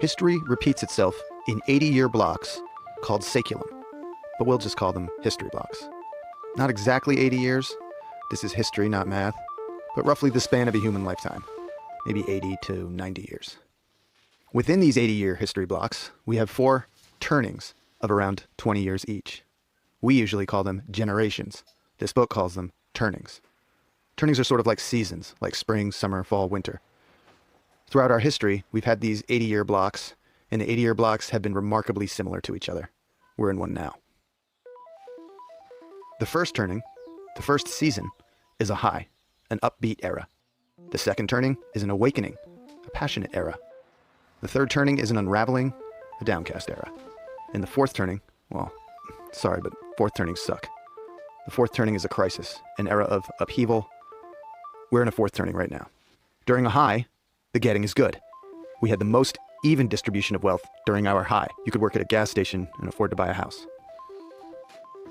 History repeats itself in 80-year blocks called saeculum, but we'll just call them history blocks. Not exactly 80 years. This is history, not math, but roughly the span of a human lifetime, maybe 80 to 90 years. Within these 80-year history blocks, we have 4 turnings of around 20 years each. We usually call them generations. This book calls them turnings. Turnings are sort of like seasons, like spring, summer, fall, winter. Throughout our history, we've had these 80-year blocks, and the 80-year blocks have been remarkably similar to each other. We're in one now. The first turning, the first season, is a high, an upbeat era. The second turning is an awakening, a passionate era. The third turning is an unraveling, a downcast era. And the fourth turning, well, sorry, but fourth turnings suck. The fourth turning is a crisis, an era of upheaval. We're in a fourth turning right now. During a high, the getting is good. We had the most even distribution of wealth during our high. You could work at a gas station and afford to buy a house.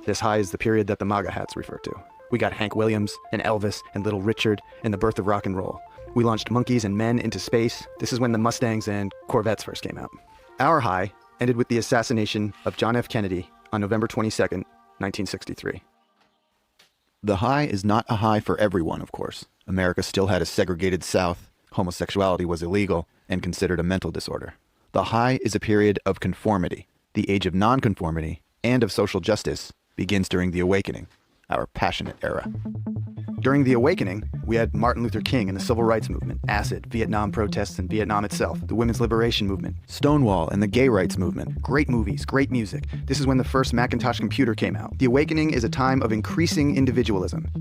This high is the period that the MAGA hats refer to. We got Hank Williams and Elvis and Little Richard and the birth of rock and roll. We launched monkeys and men into space. This is when the Mustangs and Corvettes first came out. Our high ended with the assassination of John F. Kennedy on November 22nd, 1963. The high is not a high for everyone, of course. America still had a segregated South. Homosexuality was illegal and considered a mental disorder. The high is a period of conformity. The age of nonconformity and of social justice begins during the Awakening, our passionate era. During the Awakening, we had Martin Luther King and the Civil Rights Movement, acid, Vietnam protests and Vietnam itself, the Women's Liberation Movement, Stonewall and the Gay Rights Movement, great movies, great music. This is when the first Macintosh computer came out. The Awakening is a time of increasing individualism.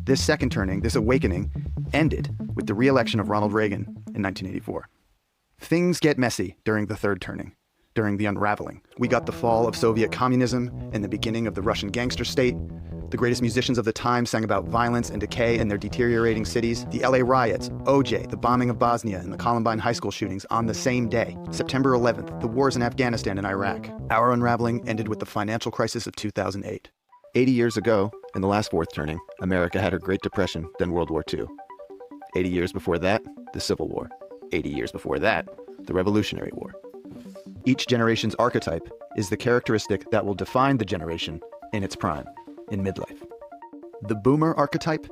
This second turning, this awakening, ended with the re-election of Ronald Reagan in 1984. Things get messy during the third turning, during the unraveling. We got the fall of Soviet communism and the beginning of the Russian gangster state. The greatest musicians of the time sang about violence and decay in their deteriorating cities. The LA riots, OJ, the bombing of Bosnia, and the Columbine high school shootings on the same day. September 11th, the wars in Afghanistan and Iraq. Our unraveling ended with the financial crisis of 2008. 80 years ago, in the last fourth turning, America had her Great Depression, then World War II. 80 years before that, the Civil War. 80 years before that, the Revolutionary War. Each generation's archetype is the characteristic that will define the generation in its prime, in midlife. The boomer archetype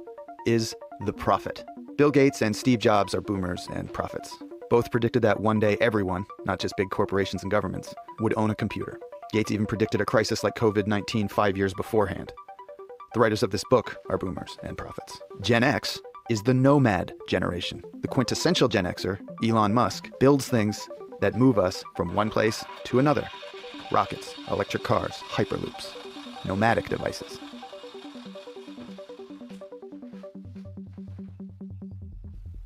is the prophet. Bill Gates and Steve Jobs are boomers and prophets. Both predicted that one day everyone, not just big corporations and governments, would own a computer. Gates even predicted a crisis like COVID-19 5 years beforehand. The writers of this book are boomers and prophets. Gen X is the nomad generation. The quintessential Gen Xer, Elon Musk, builds things that move us from one place to another. Rockets, electric cars, hyperloops, nomadic devices.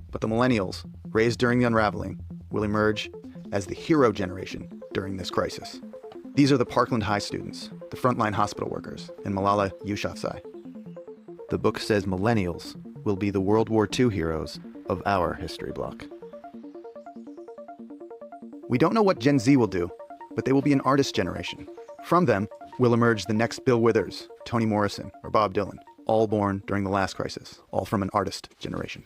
But the millennials, raised during the unraveling, will emerge as the hero generation during this crisis. These are the Parkland High students, the frontline hospital workers, and Malala Yousafzai. The book says millennials will be the World War II heroes of our history block. We don't know what Gen Z will do, but they will be an artist generation. From them will emerge the next Bill Withers, Toni Morrison, or Bob Dylan, all born during the last crisis, all from an artist generation.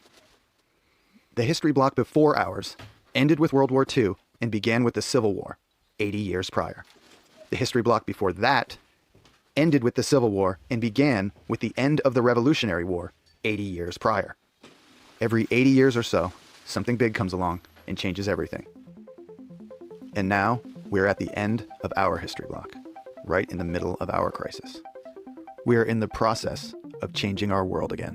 The history block before ours ended with World War II and began with the Civil War, 80 years prior. The history block before that ended with the Civil War and began with the end of the Revolutionary War, 80 years prior. Every 80 years or so, something big comes along and changes everything. And now, we're at the end of our history block, right in the middle of our crisis. We are in the process of changing our world again.